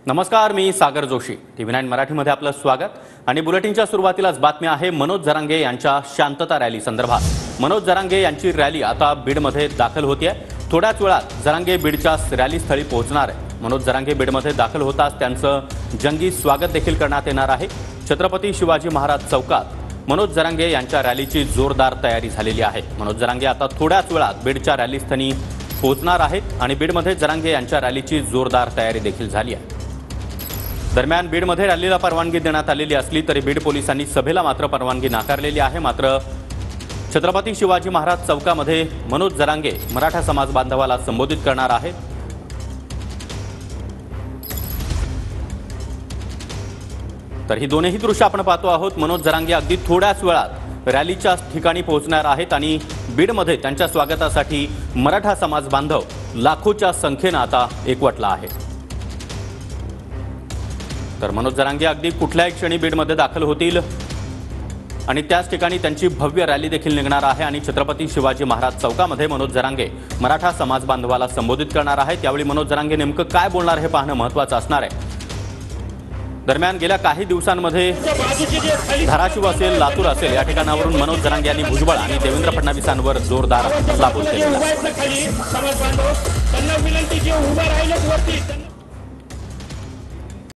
नमस्कार, मी सागर जोशी. TV9 मराठीमध्ये आपलं स्वागत आणि बुलेटिनच्या सुरुवातीलाच बातमी आहे मनोज जरांगे यांच्या शांतता रॅली संदर्भात. मनोज जरांगे यांची रॅली आता बीडमध्ये दाखल होते आहे. थोड्याच वेळात जरांगे बीडच्या रॅली स्थळी पोहोचणार आहे. मनोज जरांगे बीडमध्ये दाखल होताच त्यांचं जंगी स्वागत देखील करण्यात येणार आहे. छत्रपती शिवाजी महाराज चौकात मनोज जरांगे यांच्या रॅलीची जोरदार तयारी झालेली आहे. मनोज जरांगे आता थोड्याच वेळात बीडच्या रॅली स्थळी पोहोचणार आहेत आणि बीडमध्ये जरांगे यांच्या रॅलीची जोरदार तयारी देखील झाली आहे. दरम्यान बीडमध्ये रॅलीला परवानगी देण्यात आलेली असली तरी बीड पोलिसांनी सभेला मात्र परवानगी नाकारलेली आहे. मात्र छत्रपती शिवाजी महाराज चौकामध्ये मनोज जरांगे मराठा समाज बांधवाला संबोधित करणार आहेत. तर ही दोन्ही दृश्य आपण पाहतो आहोत. मनोज जरांगे अगदी थोड्याच वेळात रॅलीच्या ठिकाणी पोहोचणार आहेत आणि बीडमध्ये त्यांच्या स्वागतासाठी मराठा समाज बांधव लाखोच्या संख्येने आता एकवटला आहे. तर मनोज जरांगे अगदी कुठल्याही क्षणी बीडमध्ये दाखल होतील आणि त्याच ठिकाणी त्यांची भव्य रॅली देखील निघणार आहे आणि छत्रपती शिवाजी महाराज चौकामध्ये मनोज जरांगे मराठा समाज बांधवाला संबोधित करणार आहेत. यावेळी मनोज जरांगे नेमकं काय बोलणार हे पाहणं महत्त्वाचं असणार आहे. दरम्यान गेल्या काही दिवसांमध्ये धाराशिव असेल, लातूर असेल या ठिकाणावरून मनोज जरांगे यांनी भुजबळ आणि देवेंद्र फडणवीसांवर जोरदार हल्लाबोल केला.